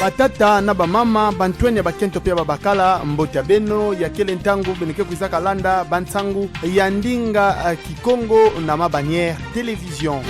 batata na bamama bantwenya bakento pia babakala mbota beno ya kele ntangu beneke kuizaka landa bantangu ya ndinga Kikongo na mabanière télévision.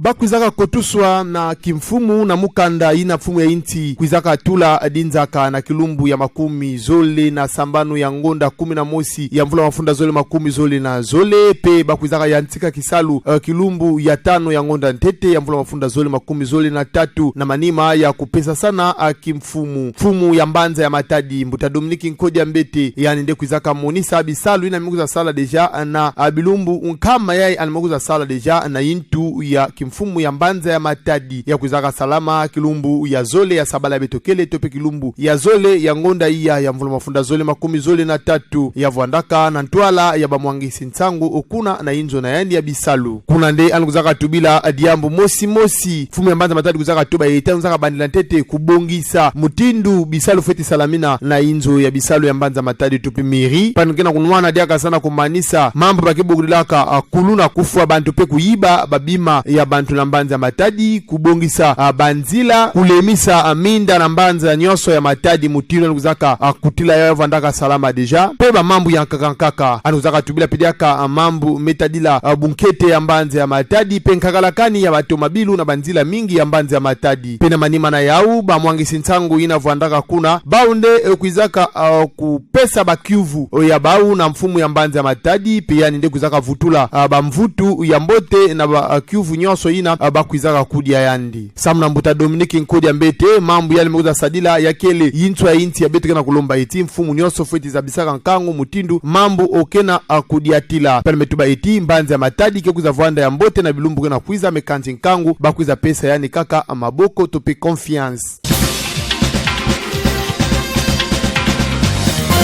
Bakwizaka kotuswa na kimfumu na mukanda ina fumu ya inti kwizaka tula dinzaka na kilumbu ya makumi zole na sambanu ya ngonda 11 ya mvula mafunda zole makumi zole na zole pe bakwizaka ya ntika kisalu kilumbu ya 5 ya ngonda ntete ya mvula mafunda zole makumi zole na 3 na manima ya kupesa sana kimfumu fumu ya mbanza ya matadi mbuta Dominiki Nkodi ya mbete yani nde kwizaka monisa bisalu ina miguza sala deja na bilumbu unkama yai animoguza sala deja na intu ya mfumu ya mbanza ya matadi ya kuzaka salama kilumbu ya zole ya sabala ya betokele tope kilumbu ya zole ya ngonda iya ya mvula mafunda zole makumi zole na 3 ya vuandaka na ntwala ya bamwangisi ntangu okuna na inzo na yandi ya bisalu kuna nde anukuzaka tubila diambu mosi fumu ya mbanza matadi kuzaka tuba ya itanu zaka bandila ntete kubongisa mutindu bisalu feti salamina na inzo ya bisalu ya mbanza matadi tupi miri panukena kunwana diaka sana kumanisa mambo bakibugulilaka kuluna kufua bantu pe kuiba babima ya bantu na mbanza matadi kubongisa banzila kulemisa minda na mbanza nyoso ya matadi mutino nukuzaka kutila ya vandaka salama deja peba mambu ya nkakankaka anukuzaka tubila pidiaka mambu metadila bunkete ya mbanza ya matadi penkakalakani ya bato mabilu na banzila mingi ya mbanza ya matadi pena manima na yau ba mwangisi ntangu ina vandaka kuna baunde kuizaka kupesa bakyuvu ya bau na mfumu ya mbanza ya matadi pia ninde kuzaka vutula bamvutu ya mbote na bakyuvu nyoso ina bakwizaka kudia yandi samna mbuta Dominiki Nkodi ya mbete mambu yale mekuza sadila ya kele yintu ya inti ya bete kena kulomba iti mfumu nyoso fweti za bisaka nkangu mutindu mambu okena kudia tila pele metuba iti mbanza ya matadi kekuza vuanda ya mbote na bilumbu kena kwiza mekanti nkangu bakwiza pesa yani kaka maboko tope confiance.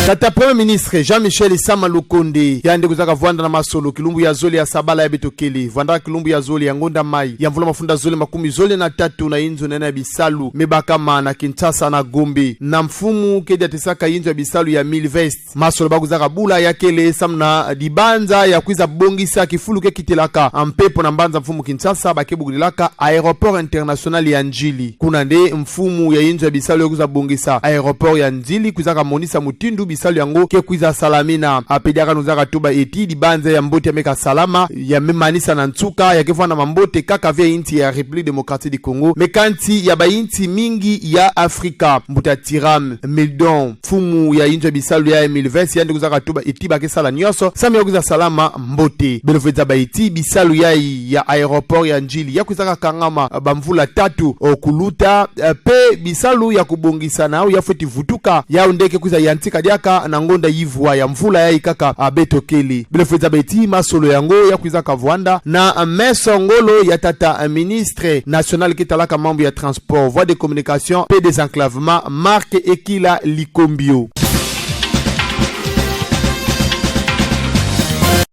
Tata Premier Ministre Jean-Michel Isama Lukonde yande kuzaka vuanda na masolo kilumbu ya zole ya sabala ya betokeli vuanda kilumbu ya zole ya ngonda mai ya mvula mafunda zole makumi zole na 3 na inzo nena ya bisalu mebakama na Kinshasa na Gombe na mfumu kedia tesaka inzo ya bisalu ya Milvest masolo bakuzaka bula ya kele samna dibanza ya kwiza bongisa kifulu ke kitelaka ampepo na mbanza mfumu Kinshasa bakebugulilaka aéroport international ya Njili kuna nde mfumu ya inzo ya bisalu ya kwiza bongisa aéroport ya Njili kuzaka monisa mutindu bisalu yango ke kwiza salamina apediaka nuzaka tuba eti di banze ya mbote ya meka salama ya memanisa na ntsuka ya kefana mambote kaka vya inti ya République démocratique du Congo mekanti ya ba inti mingi ya Afrika mbuta Tiram Mildon fumu ya injo bisalu ya Milvesi yande kuzaka tuba eti ba kesala nyoso sami ya kuza salama mbote belofeza ba eti bisalu ya aéroport ya Njili ya kuzaka kangama bamvula 3 okuluta pe bisalu ya kubongisa nao ya feti vutuka ya ndeke kuza yantika diaka na ngonda yivwa ya mvula ya ikaka betokeli bilefeza beti masolo yango ya kuiza kavwanda na meso ngolo ya tata ministre national kitalaka mambo ya transport voie de communication pe désenclavement Marc Ekila Likombio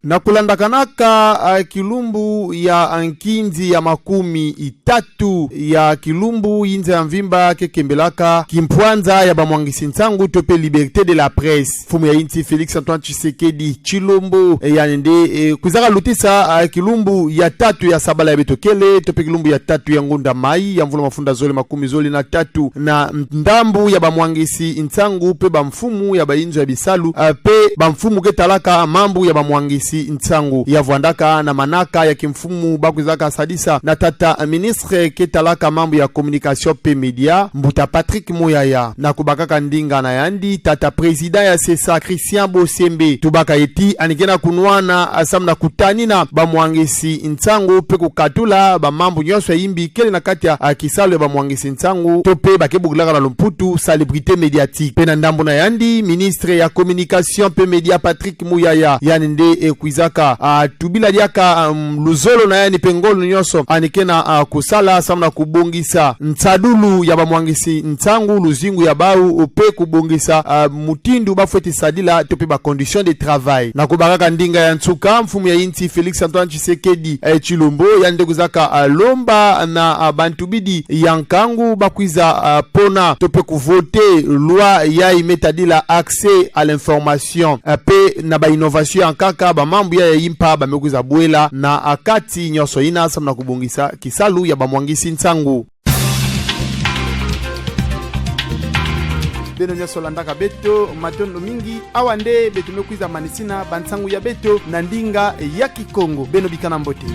na kulandakanaka kilumbu ya nkinzi ya makumi 3 ya kilumbu inza ya mvimba kekembelaka kimpwanza ya bamwangisi ntangu tope liberté de la presse fumu ya inti Félix Antoine Tshisekedi Chilombo yani nde kuzaka lutisa kilumbu ya 3 ya sabala ya betokele tope kilumbu ya 3 ya ngonda mai ya mvula mafunda zole makumi zole na 3 na ndambu ya bamwangisi ntangu pe bamfumu ya bainzo ya bisalu pe bamfumu ketalaka mambu ya bamwangisi ntangu ya vuandaka na manaka ya kimfumu bakwizaka sadisa na tata ministre ketalaka mambo ya communication pe media mbuta Patrick Moyaya na kubakaka ndinga na yandi tata president ya sesa Christian Bosembe tubaka eti anikena kunwana asamna kutanina bamwangisi ntangu pe kukatula bamambu nyonso yimbi kele na kati ya kisalo bamwangisi ntangu tope bakebugulaka na lomputu célébrité médiatique pe na ndambo na yandi ministre ya communication pe media Patrick Moyaya yani nde kwizaka tubila diaka luzolo na yani pengolo nyoso anikena kusala samna kubongisa ntsadulu ya bamwangisi ntangu luzingu ya bau upe kubongisa mutindu bafweti sadila tope ba condition de travail na kubakaka ndinga ya ntsuka mfumu ya inti Félix Antoine Tshisekedi Chilombo yande kuzaka lomba na bantubidi yankangu bakwiza pona tope kuvote loi ya imetadila accès à l'information pe na ba innovation yankaka ba mambo ya impa bamekuza bwela na akati nyoso inasa mna kubungisa kisalu ya bamwangisi nsangu beno nyoso landaka beto matondo mingi awande beto mekuiza manisina bansangu ya beto na ndinga ya Kikongo beno bikana mbote.